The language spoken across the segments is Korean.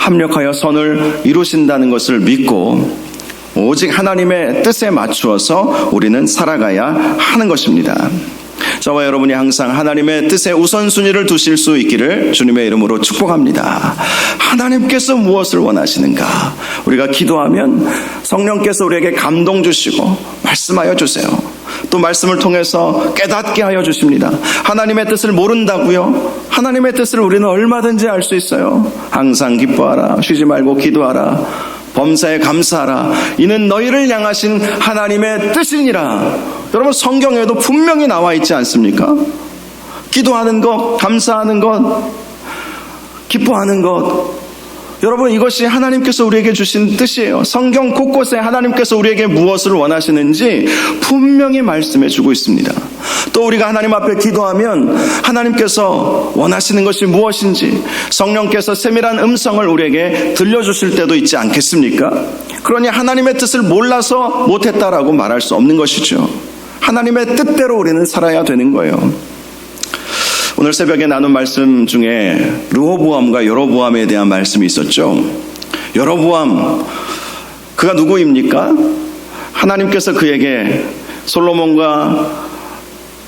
합력하여 선을 이루신다는 것을 믿고 오직 하나님의 뜻에 맞추어서 우리는 살아가야 하는 것입니다. 저와 여러분이 항상 하나님의 뜻에 우선순위를 두실 수 있기를 주님의 이름으로 축복합니다. 하나님께서 무엇을 원하시는가? 우리가 기도하면 성령께서 우리에게 감동 주시고 말씀하여 주세요. 또 말씀을 통해서 깨닫게 하여 주십니다. 하나님의 뜻을 모른다고요? 하나님의 뜻을 우리는 얼마든지 알 수 있어요. 항상 기뻐하라, 쉬지 말고 기도하라, 범사에 감사하라, 이는 너희를 향하신 하나님의 뜻이니라. 여러분, 성경에도 분명히 나와 있지 않습니까? 기도하는 것, 감사하는 것, 기뻐하는 것, 여러분, 이것이 하나님께서 우리에게 주신 뜻이에요. 성경 곳곳에 하나님께서 우리에게 무엇을 원하시는지 분명히 말씀해 주고 있습니다. 또 우리가 하나님 앞에 기도하면 하나님께서 원하시는 것이 무엇인지 성령께서 세밀한 음성을 우리에게 들려주실 때도 있지 않겠습니까? 그러니 하나님의 뜻을 몰라서 못했다라고 말할 수 없는 것이죠. 하나님의 뜻대로 우리는 살아야 되는 거예요. 오늘 새벽에 나눈 말씀 중에 르호보암과 여로보암에 대한 말씀이 있었죠. 여로보암, 그가 누구입니까? 하나님께서 그에게 솔로몬과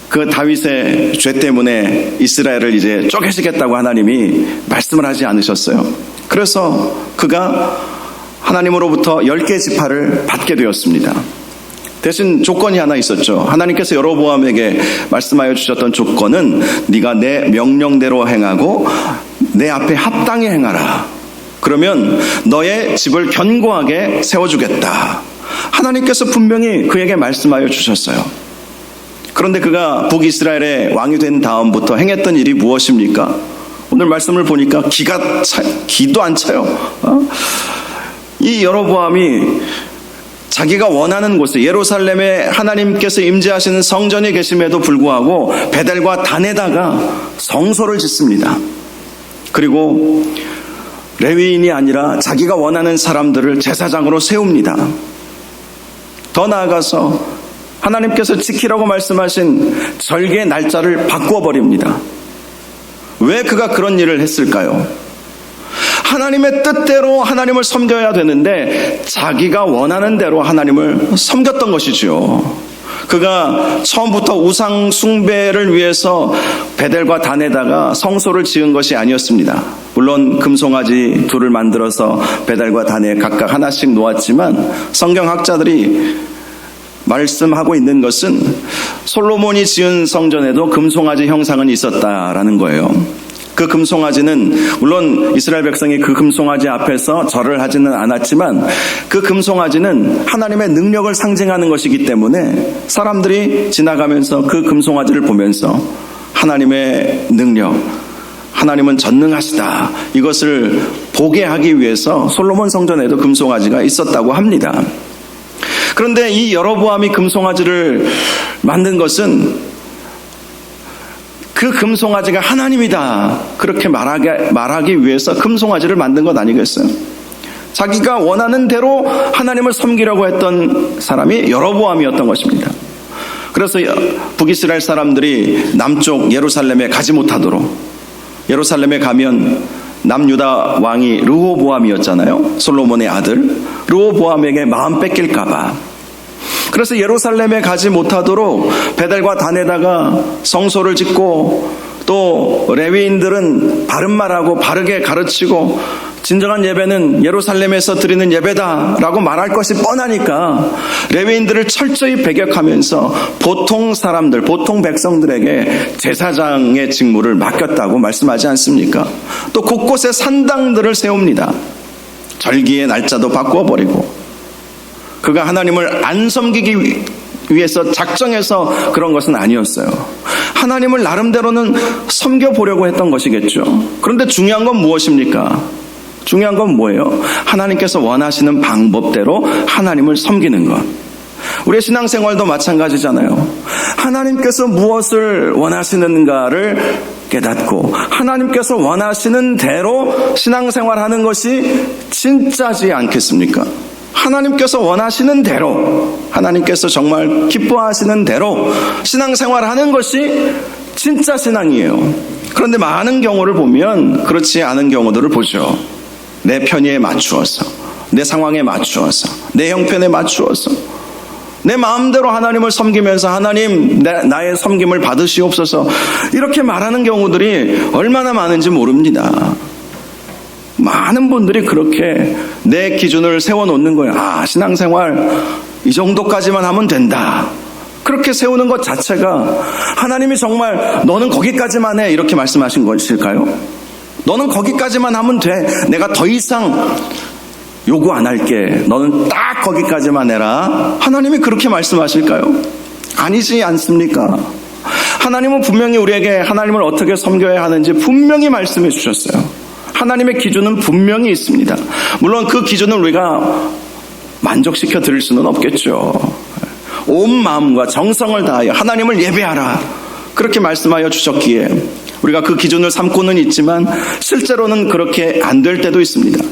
그 다윗의 죄 때문에 이스라엘을 이제 쪼개시겠다고 하나님이 말씀을 하지 않으셨어요. 그래서 그가 하나님으로부터 10개의 지파를 받게 되었습니다. 대신 조건이 하나 있었죠. 하나님께서 여로보암에게 말씀하여 주셨던 조건은 네가 내 명령대로 행하고 내 앞에 합당히 행하라. 그러면 너의 집을 견고하게 세워주겠다. 하나님께서 분명히 그에게 말씀하여 주셨어요. 그런데 그가 북이스라엘의 왕이 된 다음부터 행했던 일이 무엇입니까? 오늘 말씀을 보니까 기도 안 차요. 이 여로보암이 자기가 원하는 곳에 예루살렘에 하나님께서 임재하시는 성전이 계심에도 불구하고 베델과 단에다가 성소를 짓습니다. 그리고 레위인이 아니라 자기가 원하는 사람들을 제사장으로 세웁니다. 더 나아가서 하나님께서 지키라고 말씀하신 절기의 날짜를 바꾸어 버립니다. 왜 그가 그런 일을 했을까요? 하나님의 뜻대로 하나님을 섬겨야 되는데 자기가 원하는 대로 하나님을 섬겼던 것이죠. 그가 처음부터 우상 숭배를 위해서 베델과 단에다가 성소를 지은 것이 아니었습니다. 물론 금송아지 둘을 만들어서 베델과 단에 각각 하나씩 놓았지만 성경학자들이 말씀하고 있는 것은 솔로몬이 지은 성전에도 금송아지 형상은 있었다라는 거예요. 그 금송아지는 물론 이스라엘 백성이 그 금송아지 앞에서 절을 하지는 않았지만 그 금송아지는 하나님의 능력을 상징하는 것이기 때문에 사람들이 지나가면서 그 금송아지를 보면서 하나님의 능력, 하나님은 전능하시다, 이것을 보게 하기 위해서 솔로몬 성전에도 금송아지가 있었다고 합니다. 그런데 이 여로보암이 금송아지를 만든 것은 그 금송아지가 하나님이다 그렇게 말하기 위해서 금송아지를 만든 것 아니겠어요? 자기가 원하는 대로 하나님을 섬기려고 했던 사람이 여로보암이었던 것입니다. 그래서 북이스라엘 사람들이 남쪽 예루살렘에 가지 못하도록, 예루살렘에 가면 남유다 왕이 르호보암이었잖아요. 솔로몬의 아들. 르호보암에게 마음 뺏길까봐, 그래서 예루살렘에 가지 못하도록 베델과 단에다가 성소를 짓고, 또 레위인들은 바른 말하고 바르게 가르치고 진정한 예배는 예루살렘에서 드리는 예배다라고 말할 것이 뻔하니까 레위인들을 철저히 배격하면서 보통 사람들, 보통 백성들에게 제사장의 직무를 맡겼다고 말씀하지 않습니까? 또 곳곳에 산당들을 세웁니다. 절기의 날짜도 바꾸어버리고. 그가 하나님을 안 섬기기 위해서 작정해서 그런 것은 아니었어요. 하나님을 나름대로는 섬겨보려고 했던 것이겠죠. 그런데 중요한 건 무엇입니까? 중요한 건 뭐예요? 하나님께서 원하시는 방법대로 하나님을 섬기는 것. 우리의 신앙생활도 마찬가지잖아요. 하나님께서 무엇을 원하시는가를 깨닫고 하나님께서 원하시는 대로 신앙생활하는 것이 진짜지 않겠습니까? 하나님께서 원하시는 대로, 하나님께서 정말 기뻐하시는 대로 신앙생활하는 것이 진짜 신앙이에요. 그런데 많은 경우를 보면 그렇지 않은 경우들을 보죠. 내 편의에 맞추어서, 내 상황에 맞추어서, 내 형편에 맞추어서 내 마음대로 하나님을 섬기면서 하나님 나의 섬김을 받으시옵소서 이렇게 말하는 경우들이 얼마나 많은지 모릅니다. 많은 분들이 그렇게 내 기준을 세워놓는 거예요. 신앙생활 이 정도까지만 하면 된다. 그렇게 세우는 것 자체가 하나님이 정말 너는 거기까지만 해 이렇게 말씀하신 것일까요? 너는 거기까지만 하면 돼. 내가 더 이상 요구 안 할게. 너는 딱 거기까지만 해라. 하나님이 그렇게 말씀하실까요? 아니지 않습니까? 하나님은 분명히 우리에게 하나님을 어떻게 섬겨야 하는지 분명히 말씀해 주셨어요. 하나님의 기준은 분명히 있습니다. 물론 그 기준을 우리가 만족시켜 드릴 수는 없겠죠. 온 마음과 정성을 다하여 하나님을 예배하라. 그렇게 말씀하여 주셨기에 우리가 그 기준을 삼고는 있지만 실제로는 그렇게 안 될 때도 있습니다.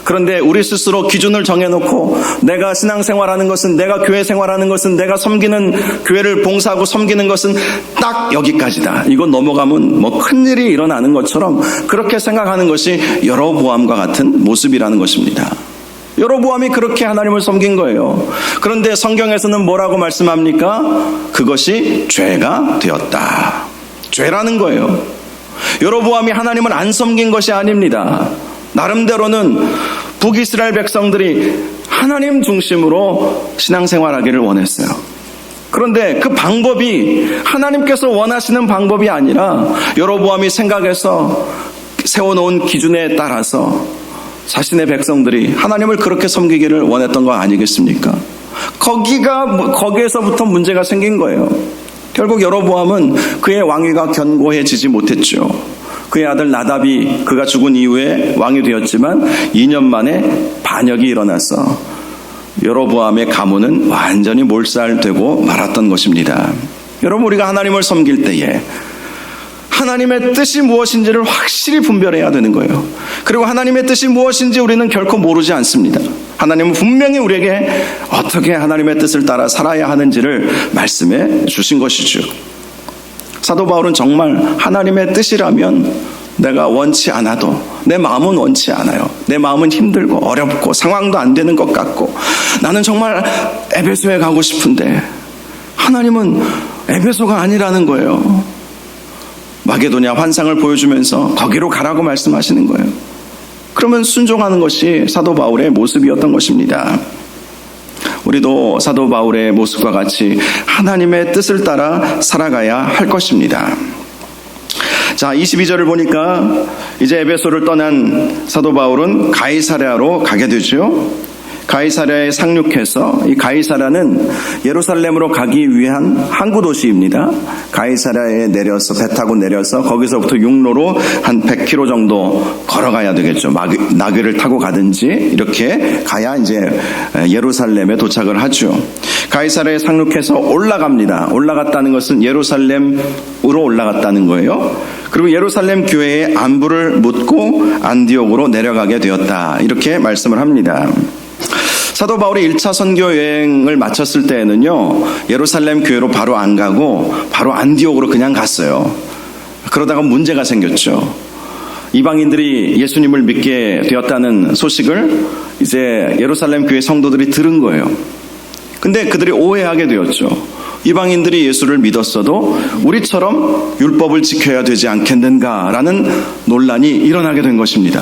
그런데 우리 스스로 기준을 정해놓고 내가 신앙생활하는 것은, 내가 교회 생활하는 것은, 내가 섬기는 교회를 봉사하고 섬기는 것은 딱 여기까지다. 이거 넘어가면 뭐 큰일이 일어나는 것처럼 그렇게 생각하는 것이 여로보암과 같은 모습이라는 것입니다. 여로보암이 그렇게 하나님을 섬긴 거예요. 그런데 성경에서는 뭐라고 말씀합니까? 그것이 죄가 되었다. 죄라는 거예요. 여로보암이 하나님을 안 섬긴 것이 아닙니다. 나름대로는 북이스라엘 백성들이 하나님 중심으로 신앙생활하기를 원했어요. 그런데 그 방법이 하나님께서 원하시는 방법이 아니라 여로보암이 생각해서 세워놓은 기준에 따라서 자신의 백성들이 하나님을 그렇게 섬기기를 원했던 거 아니겠습니까? 거기에서부터 문제가 생긴 거예요. 결국 여로보암은 그의 왕위가 견고해지지 못했죠. 그의 아들 나답이 그가 죽은 이후에 왕이 되었지만 2년 만에 반역이 일어나서 여로보암의 가문은 완전히 몰살되고 말았던 것입니다. 여러분, 우리가 하나님을 섬길 때에 하나님의 뜻이 무엇인지를 확실히 분별해야 되는 거예요. 그리고 하나님의 뜻이 무엇인지 우리는 결코 모르지 않습니다. 하나님은 분명히 우리에게 어떻게 하나님의 뜻을 따라 살아야 하는지를 말씀해 주신 것이죠. 사도 바울은 정말 하나님의 뜻이라면 내가 원치 않아도, 내 마음은 원치 않아요. 내 마음은 힘들고 어렵고 상황도 안 되는 것 같고 나는 정말 에베소에 가고 싶은데 하나님은 에베소가 아니라는 거예요. 마게도냐 환상을 보여주면서 거기로 가라고 말씀하시는 거예요. 그러면 순종하는 것이 사도 바울의 모습이었던 것입니다. 우리도 사도 바울의 모습과 같이 하나님의 뜻을 따라 살아가야 할 것입니다. 자, 22절을 보니까 이제 에베소를 떠난 사도 바울은 가이사랴로 가게 되죠. 가이사랴에 상륙해서, 이 가이사랴는 예루살렘으로 가기 위한 항구 도시입니다. 가이사랴에 내려서, 배 타고 내려서 거기서부터 육로로 한 100km 정도 걸어가야 되겠죠. 나귀를 타고 가든지 이렇게 가야 이제 예루살렘에 도착을 하죠. 가이사랴에 상륙해서 올라갑니다. 올라갔다는 것은 예루살렘으로 올라갔다는 거예요. 그리고 예루살렘 교회에 안부를 묻고 안디옥으로 내려가게 되었다. 이렇게 말씀을 합니다. 사도 바울이 1차 선교 여행을 마쳤을 때에는요, 예루살렘 교회로 바로 안 가고 바로 안디옥으로 그냥 갔어요. 그러다가 문제가 생겼죠. 이방인들이 예수님을 믿게 되었다는 소식을 이제 예루살렘 교회 성도들이 들은 거예요. 근데 그들이 오해하게 되었죠. 이방인들이 예수를 믿었어도 우리처럼 율법을 지켜야 되지 않겠는가라는 논란이 일어나게 된 것입니다.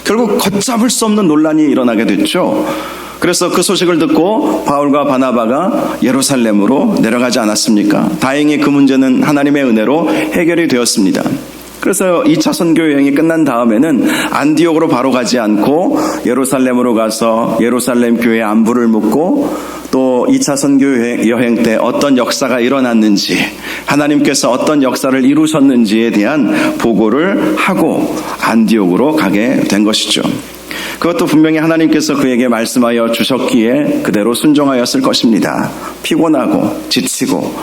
결국 걷잡을 수 없는 논란이 일어나게 됐죠. 그래서 그 소식을 듣고 바울과 바나바가 예루살렘으로 내려가지 않았습니까? 다행히 그 문제는 하나님의 은혜로 해결이 되었습니다. 그래서 2차 선교 여행이 끝난 다음에는 안디옥으로 바로 가지 않고 예루살렘으로 가서 예루살렘 교회에 안부를 묻고 또 2차 선교 여행 때 어떤 역사가 일어났는지, 하나님께서 어떤 역사를 이루셨는지에 대한 보고를 하고 안디옥으로 가게 된 것이죠. 그것도 분명히 하나님께서 그에게 말씀하여 주셨기에 그대로 순종하였을 것입니다. 피곤하고 지치고,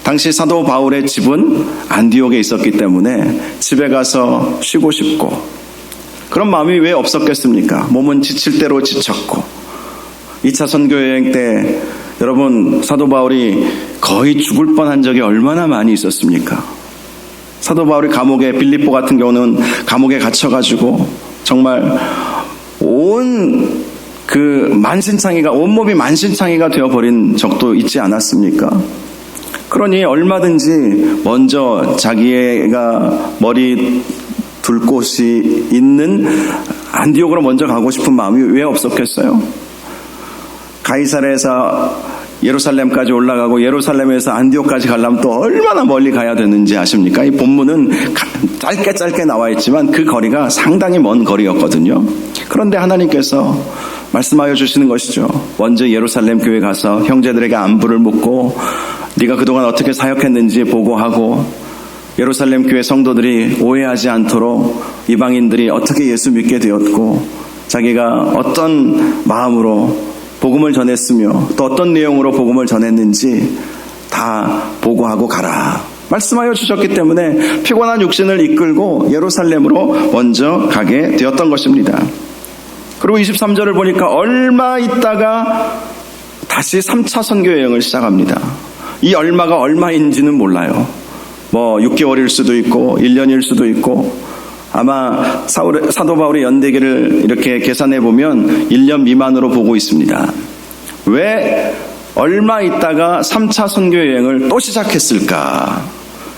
당시 사도 바울의 집은 안디옥에 있었기 때문에 집에 가서 쉬고 싶고, 그런 마음이 왜 없었겠습니까? 몸은 지칠 대로 지쳤고, 2차 선교 여행 때 여러분, 사도 바울이 거의 죽을 뻔한 적이 얼마나 많이 있었습니까? 사도 바울이 감옥에, 빌립보 같은 경우는 감옥에 갇혀가지고 정말 온몸이 만신창이가 되어버린 적도 있지 않았습니까? 그러니 얼마든지 먼저 자기가 머리 둘 곳이 있는 안디옥으로 먼저 가고 싶은 마음이 왜 없었겠어요? 가이사랴에서 예루살렘까지 올라가고 예루살렘에서 안디옥까지 가려면 또 얼마나 멀리 가야 되는지 아십니까? 이 본문은 짧게 나와 있지만 그 거리가 상당히 먼 거리였거든요. 그런데 하나님께서 말씀하여 주시는 것이죠. 먼저 예루살렘 교회 가서 형제들에게 안부를 묻고 네가 그동안 어떻게 사역했는지 보고하고 예루살렘 교회 성도들이 오해하지 않도록 이방인들이 어떻게 예수 믿게 되었고 자기가 어떤 마음으로 복음을 전했으며 또 어떤 내용으로 복음을 전했는지 다 보고하고 가라 말씀하여 주셨기 때문에 피곤한 육신을 이끌고 예루살렘으로 먼저 가게 되었던 것입니다. 그리고 23절을 보니까 얼마 있다가 다시 3차 선교 여행을 시작합니다. 이 얼마가 얼마인지는 몰라요. 6개월일 수도 있고 1년일 수도 있고 아마 사도 바울의 연대기를 이렇게 계산해 보면 1년 미만으로 보고 있습니다. 왜 얼마 있다가 3차 선교 여행을 또 시작했을까?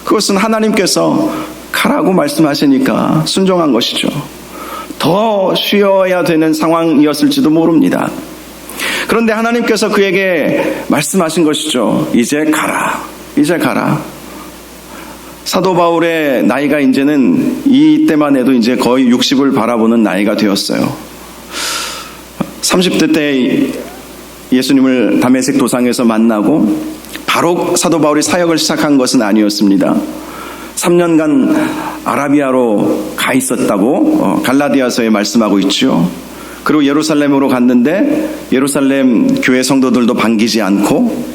그것은 하나님께서 가라고 말씀하시니까 순종한 것이죠. 더 쉬어야 되는 상황이었을지도 모릅니다. 그런데 하나님께서 그에게 말씀하신 것이죠. 이제 가라. 사도 바울의 나이가 이제는 이때만 해도 이제 거의 60을 바라보는 나이가 되었어요. 30대 때 예수님을 다메섹 도상에서 만나고 바로 사도 바울이 사역을 시작한 것은 아니었습니다. 3년간 아라비아로 가 있었다고 갈라디아서에 말씀하고 있죠. 그리고 예루살렘으로 갔는데 예루살렘 교회 성도들도 반기지 않고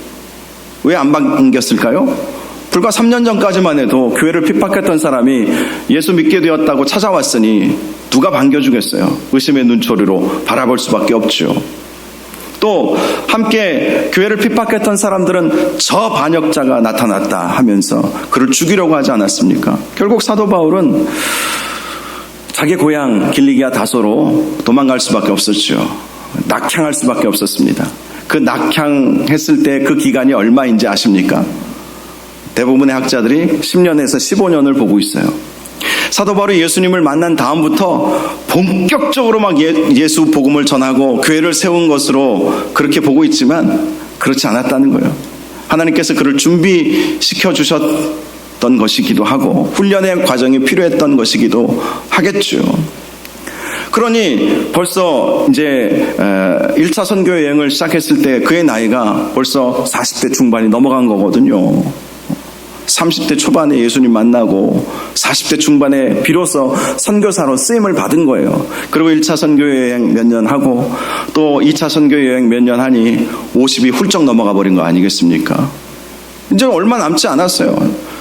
왜 안 반겼을까요? 불과 3년 전까지만 해도 교회를 핍박했던 사람이 예수 믿게 되었다고 찾아왔으니 누가 반겨주겠어요? 의심의 눈초리로 바라볼 수밖에 없죠. 또 함께 교회를 핍박했던 사람들은 저 반역자가 나타났다 하면서 그를 죽이려고 하지 않았습니까? 결국 사도 바울은 자기 고향 길리기아 다소로 도망갈 수밖에 없었죠. 낙향할 수밖에 없었습니다. 그 낙향했을 때 그 기간이 얼마인지 아십니까? 대부분의 학자들이 10년에서 15년을 보고 있어요. 사도 바울이 예수님을 만난 다음부터 본격적으로 막 예수 복음을 전하고 교회를 세운 것으로 그렇게 보고 있지만 그렇지 않았다는 거예요. 하나님께서 그를 준비시켜 주셨던 것이기도 하고 훈련의 과정이 필요했던 것이기도 하겠죠. 그러니 벌써 이제 1차 선교 여행을 시작했을 때 그의 나이가 벌써 40대 중반이 넘어간 거거든요. 30대 초반에 예수님 만나고 40대 중반에 비로소 선교사로 쓰임을 받은 거예요. 그리고 1차 선교여행 몇 년 하고 또 2차 선교여행 몇 년 하니 50이 훌쩍 넘어가 버린 거 아니겠습니까? 이제 얼마 남지 않았어요.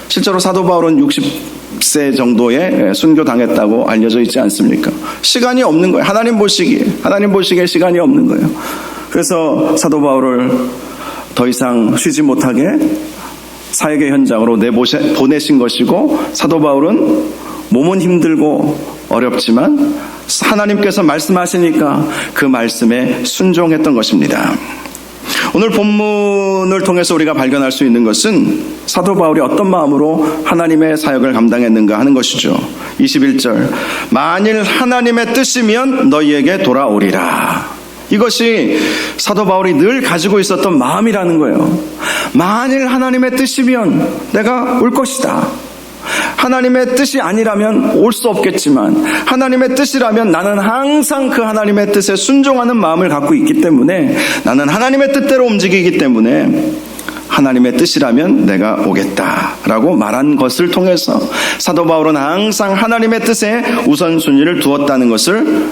실제로 사도 바울은 60세 정도에 순교당했다고 알려져 있지 않습니까? 시간이 없는 거예요. 하나님 보시기에 시간이 없는 거예요. 그래서 사도 바울을 더 이상 쉬지 못하게 사역의 현장으로 보내신 것이고 사도 바울은 몸은 힘들고 어렵지만 하나님께서 말씀하시니까 그 말씀에 순종했던 것입니다. 오늘 본문을 통해서 우리가 발견할 수 있는 것은 사도 바울이 어떤 마음으로 하나님의 사역을 감당했는가 하는 것이죠. 21절 만일 하나님의 뜻이면 너희에게 돌아오리라. 이것이 사도 바울이 늘 가지고 있었던 마음이라는 거예요. 만일 하나님의 뜻이면 내가 올 것이다. 하나님의 뜻이 아니라면 올 수 없겠지만 하나님의 뜻이라면 나는 항상 그 하나님의 뜻에 순종하는 마음을 갖고 있기 때문에 나는 하나님의 뜻대로 움직이기 때문에 하나님의 뜻이라면 내가 오겠다라고 말한 것을 통해서 사도 바울은 항상 하나님의 뜻에 우선순위를 두었다는 것을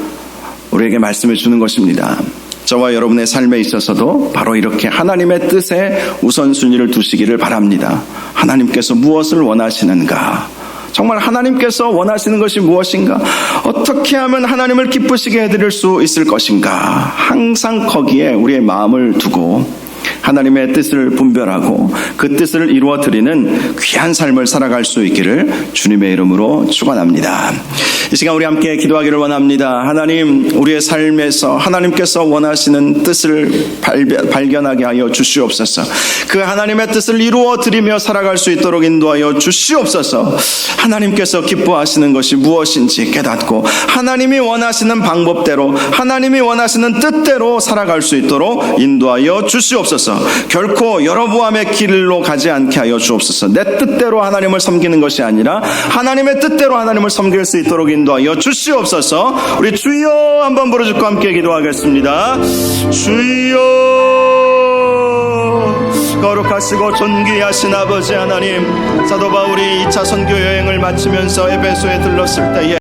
우리에게 말씀해 주는 것입니다. 저와 여러분의 삶에 있어서도 바로 이렇게 하나님의 뜻에 우선순위를 두시기를 바랍니다. 하나님께서 무엇을 원하시는가? 정말 하나님께서 원하시는 것이 무엇인가? 어떻게 하면 하나님을 기쁘시게 해드릴 수 있을 것인가? 항상 거기에 우리의 마음을 두고 하나님의 뜻을 분별하고 그 뜻을 이루어 드리는 귀한 삶을 살아갈 수 있기를 주님의 이름으로 축원합니다. 이 시간 우리 함께 기도하기를 원합니다. 하나님, 우리의 삶에서 하나님께서 원하시는 뜻을 발견하게 하여 주시옵소서. 그 하나님의 뜻을 이루어 드리며 살아갈 수 있도록 인도하여 주시옵소서. 하나님께서 기뻐하시는 것이 무엇인지 깨닫고 하나님이 원하시는 방법대로, 하나님이 원하시는 뜻대로 살아갈 수 있도록 인도하여 주시옵소서. 결코 여로보암의 길로 가지 않게 하여 주옵소서. 내 뜻대로 하나님을 섬기는 것이 아니라 하나님의 뜻대로 하나님을 섬길 수 있도록 인도하여 주시옵소서. 우리 주여 한번 부르짖고 함께 기도하겠습니다. 주여, 거룩하시고 존귀하신 아버지 하나님, 사도 바울이 2차 선교 여행을 마치면서 에베소에 들렀을 때에